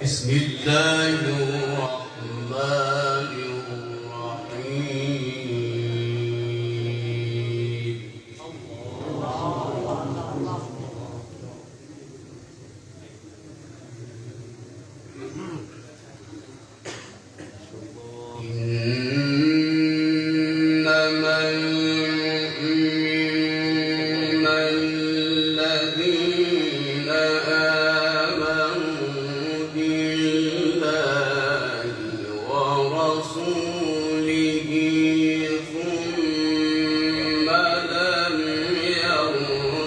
بسم الله الرحمن الرحيم إنما المؤمنون الذين آمنوا بالله ورسوله ثم لم يرتابوا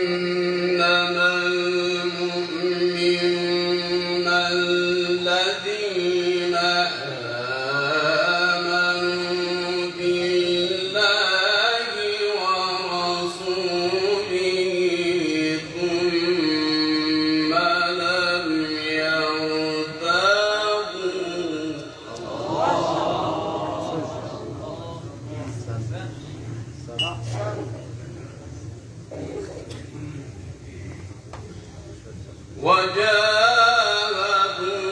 إنما المؤمنون الذين آمنوا بالله ورسوله ثم لم يرتابوا وجاهدوا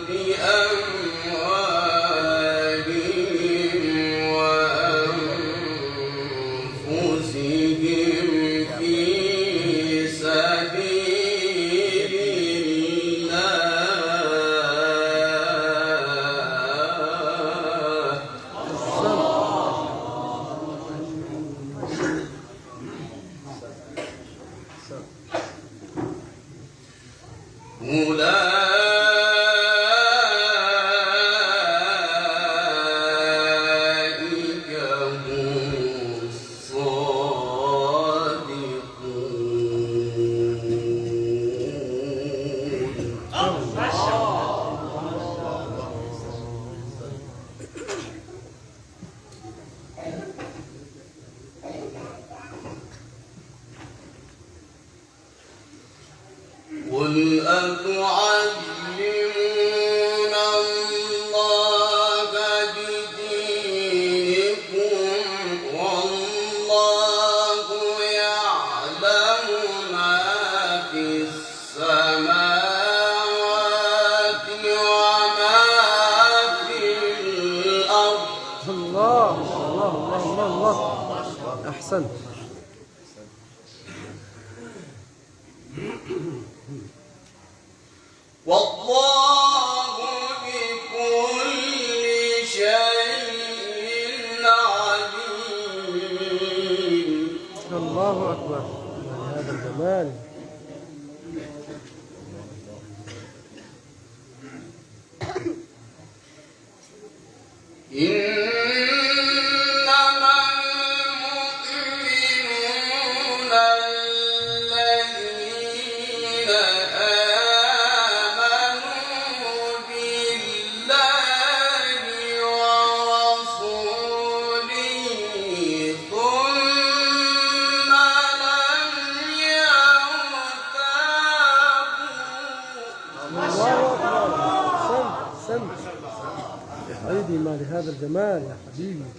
بأموالهم وأنفسهم في سبيل الله أولئك هم الصادقون قل أتعلمون الله بدينكم والله يعلم ما في السماوات وما في الأرض الله الله الله الله الله أحسنت. والله بكل شيء عليم. الله أكبر على هذا الجمال. إنما المؤمنون الذين آمنوا بالله ورسوله ثم لم يرتابوا الله أكبر. أحسنت يا حبيبي، ما لهذا الجمال يا حبيبي.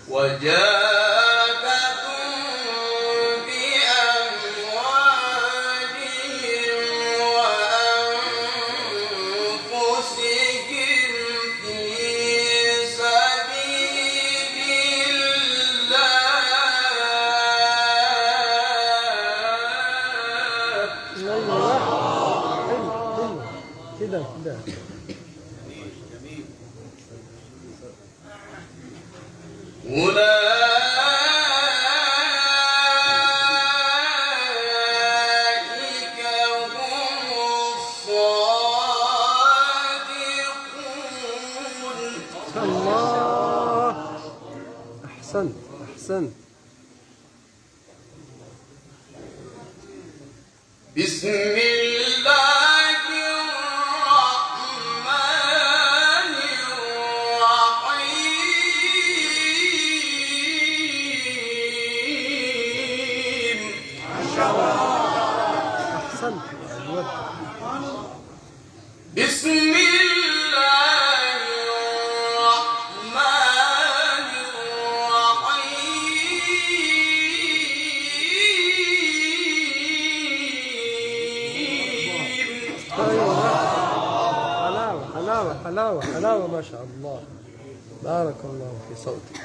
وجاهدوا بأموالهم وأنفسهم في سبيل الله. حلو كده كده. أولئك هم الصادقون. الله. أحسنت. بسم الله الرحمن الرحيم حلاوة حلاوة ما شاء الله. بارك الله في صوتك.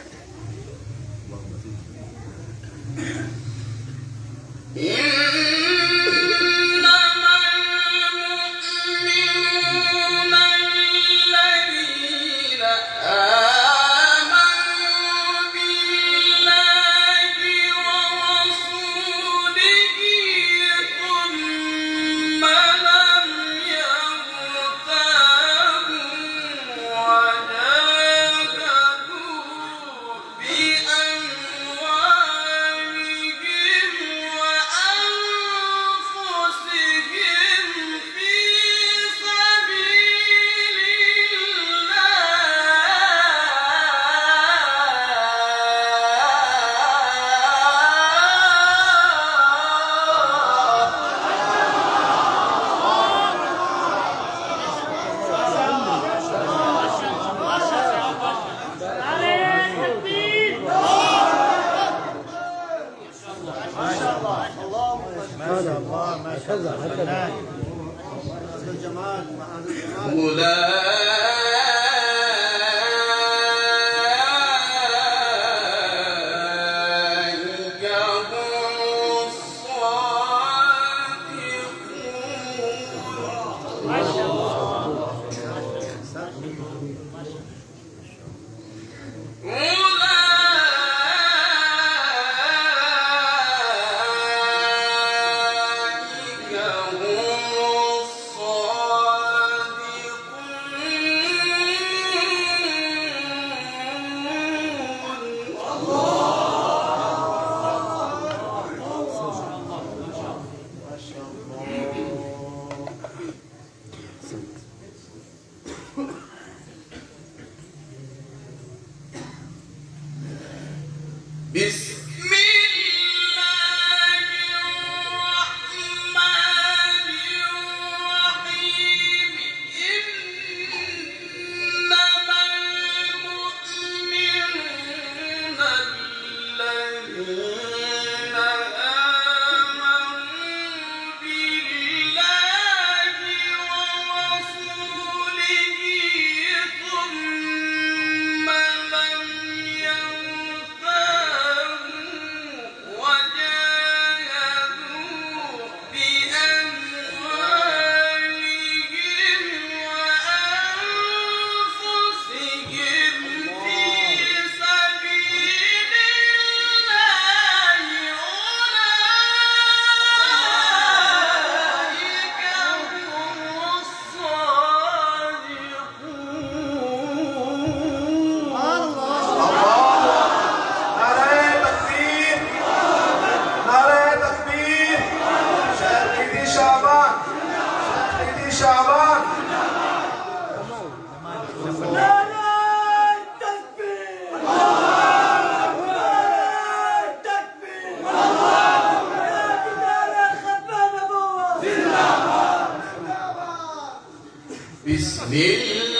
بسم الله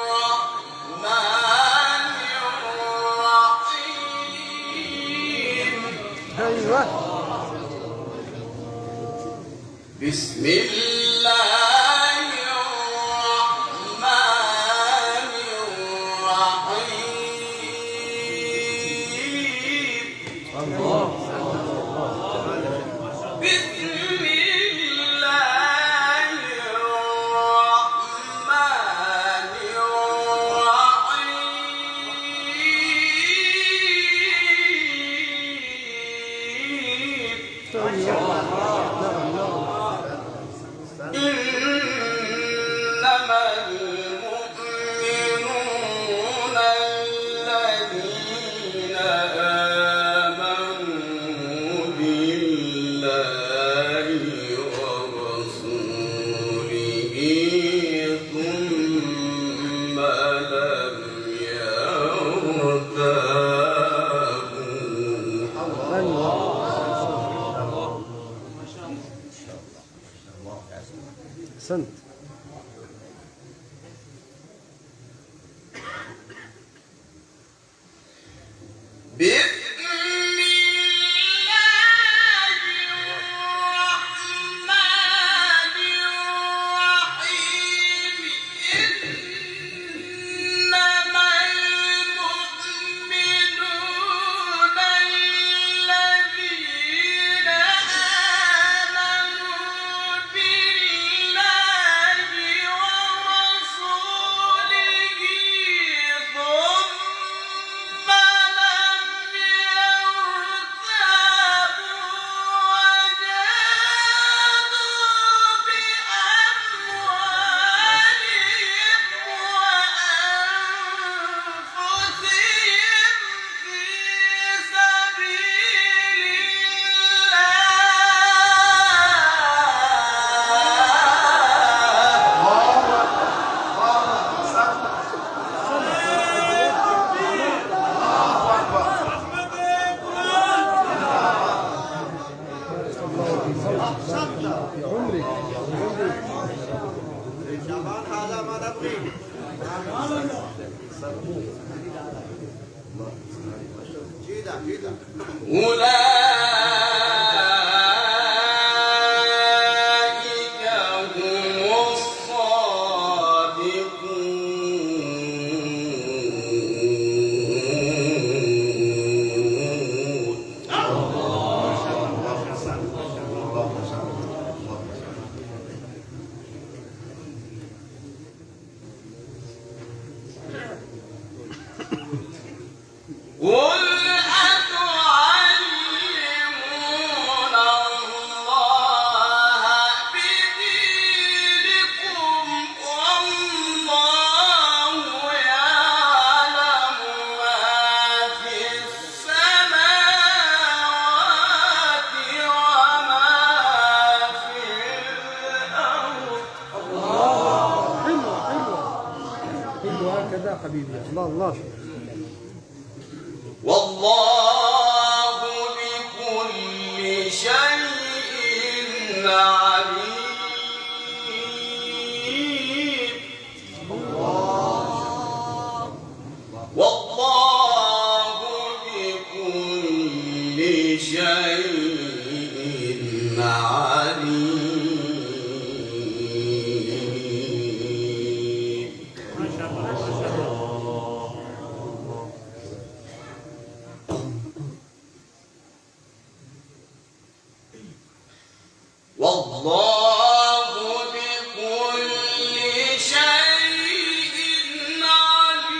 الرحمن الرحيم. أيوة. بسم الله الرحمن الرحيم. الله. أولئك هم الصادقون. قل أتعلمون الله بدينكم والله يعلم ما في السماوات وما في الأرض. حلوة حلوة حلوة هكذا حبيبي. الله الله. والله بكل شيء عليم. والله بكل شيء عليم. والله بكل شيء عليم.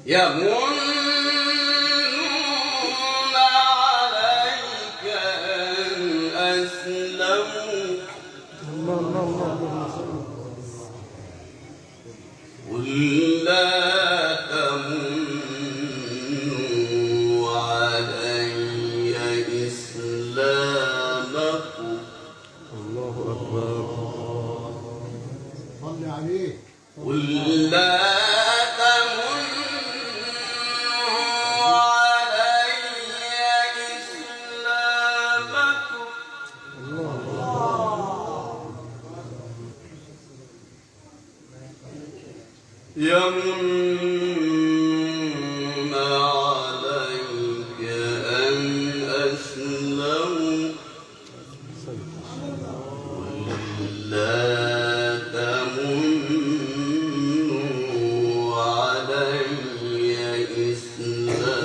يمنون عليك أن أسلموا. الله الله الله. قل لا تمنوا علي إسلامكم. الله أكبر. صل عليه. قل لا تمنوا علي إسلامكم. يمنون عليك أن أسلموا. قل لا تمنوا علي إسلامكم.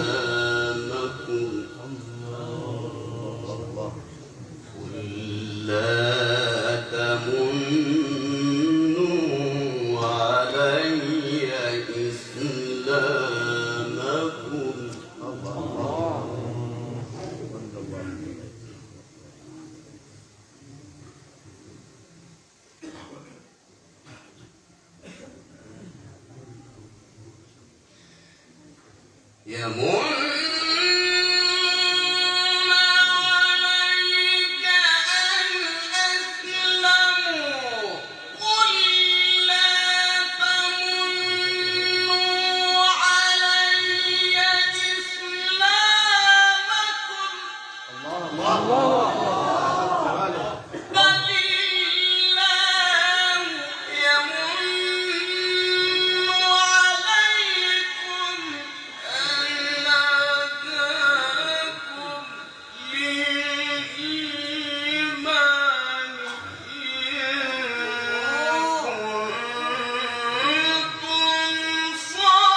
قل لا تمنوا علي إسلامكم. يمنون عليك أن أسلموا. قل لا تمنوا علي إسلامكم. بل الله يمن عليكم أن هداكم للإيمان إن كنتم صادقين.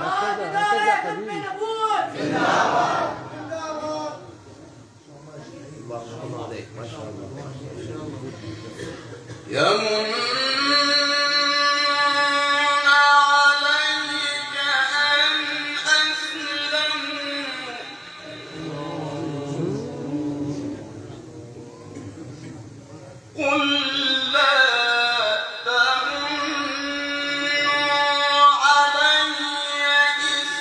هكذا حبيبي. يمنون عليك أن أسلموا. قل لا تمنوا علي إسلامكم.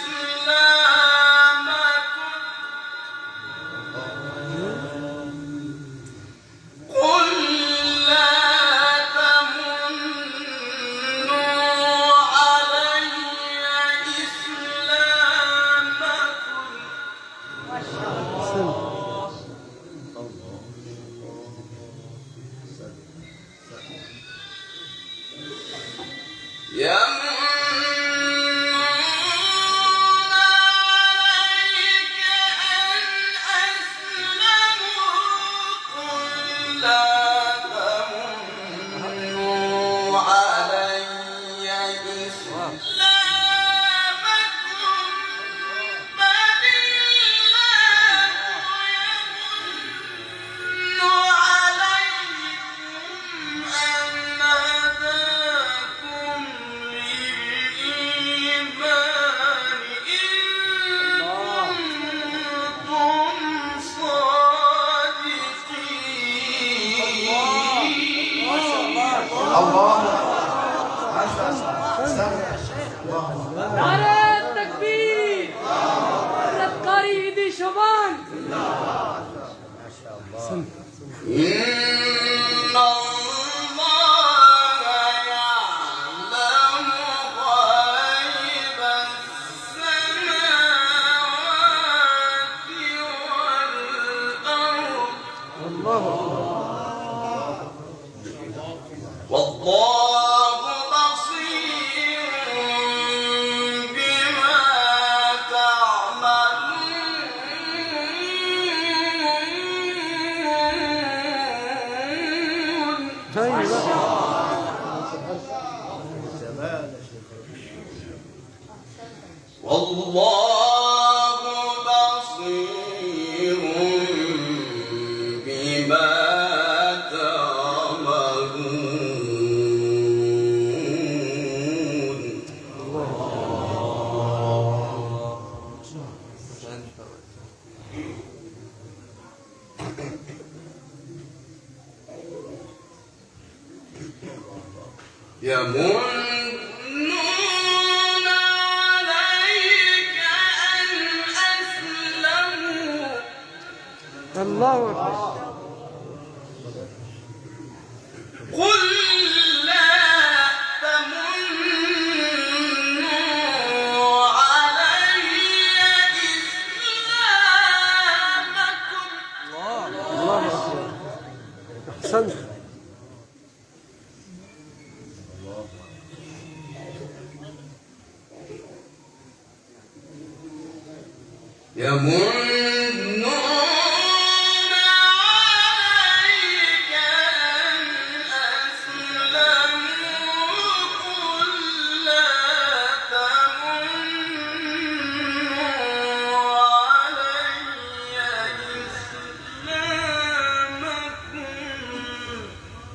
إن الله يعلم غيب السماوات والأرض الله والله بصير بما تعملون والله بصير بما تعملون يمنون عليك أن أسلموا الله أكبر. قل لا تمنوا علي إسلامكم الله أكبر. أحسنت. يمنون عليك أن أسلموا قل لا تمنوا علي إسلامكم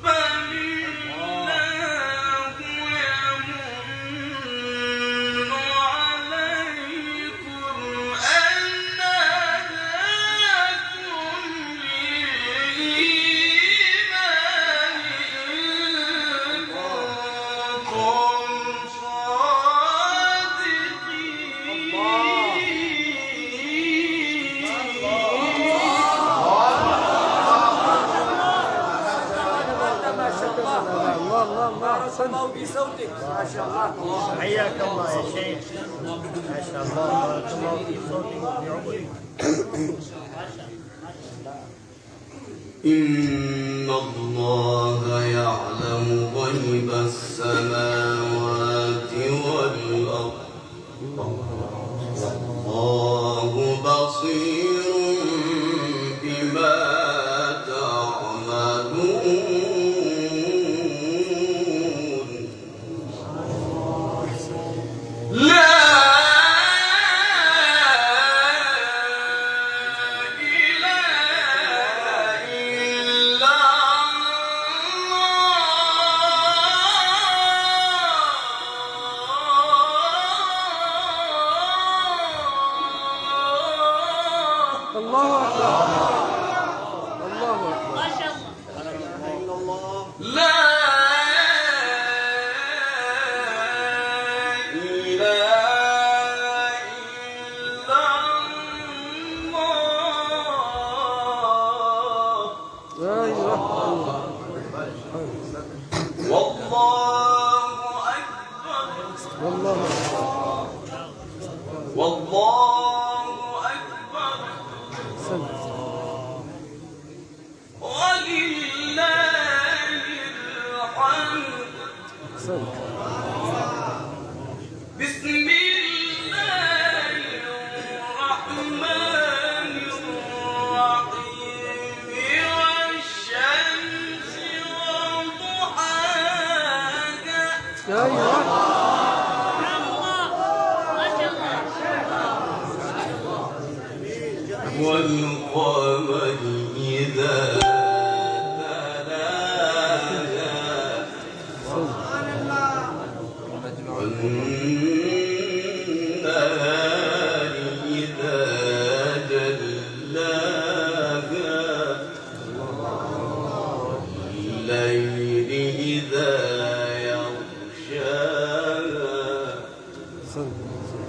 بل الله يمن عليكم أن هداكم للإيمان إن كنتم الله أحسنت. بصوتك ما شاء الله. حياك الله يا شيخ. ما شاء الله بارك الله في صوتك وفي عمرك. إن الله يعلم غيب السماوات والأرض والله بصير بما تعملون لا إله إلا الله أكبر. الله أكبر. لا إله إلا الله أيوه. والله أكبر والله والله أكبر أحسنت. ولله الحمد أحسنت. بسم الله الرحمن الرحيم والشمس وضحاها أيوه. والقمر إذا تلاها والنهار إذا جلاها والليل إذا يغشاها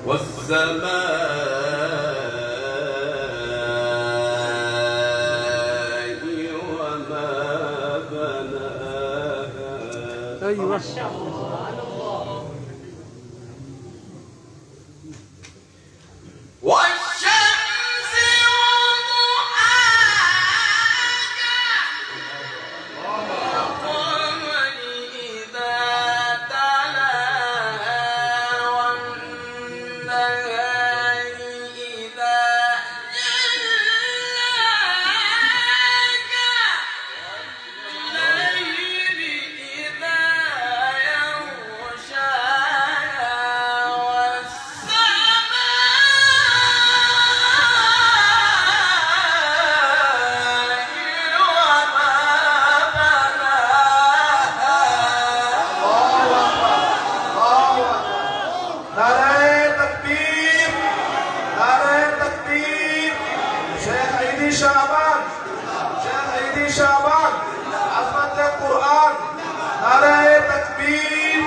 والسماء وما الله. والشمس وضحاها والقمر إذا تلاها والنهار إذا جلاها والليل إذا يغشاها नारे तकबीर, नारे तकबीर। शेख ईदी शाबान, शेख ईदी शाबान, अज़मत कुरान, नारे तकबीर।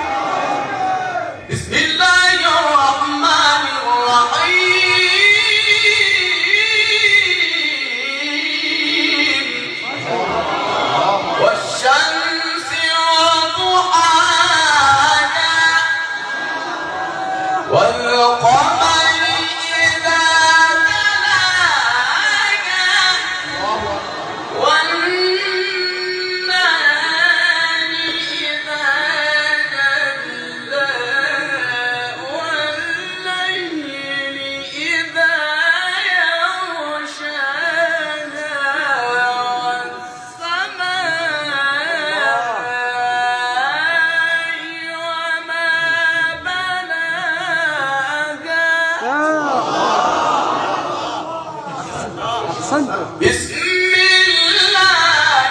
बिस्मिल्लाहिर्रहमानिर्रहीम والشمس وضحاها والقمر إذا تلاها والنهار إذا جلاها والليل إذا يغشاها أحسنت. بسم الله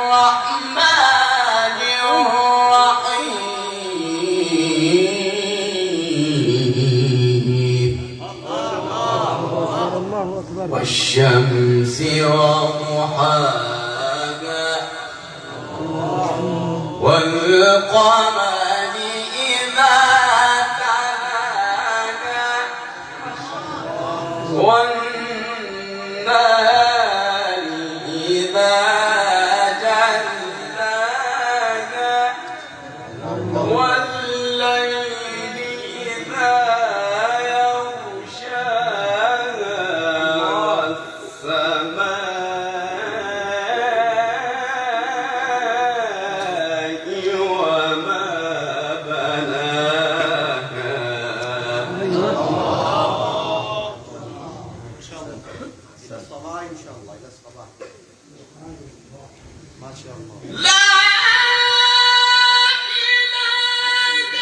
الرحمن الرحيم الله أكبر. والشمس وضحاها والقمر إذا تلاها والنهار إذا جلاها والليل إذا يغشاها والسماء وما بناها الصباح ان شاء الله الى الصباح ما شاء الله. لا إله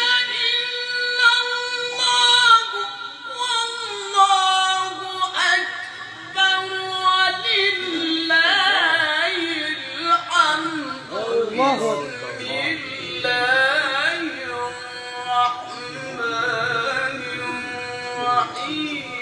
إلا الله والله أكبر ولله الحمد. الله أكبر. بسم الله الرحمن الرحيم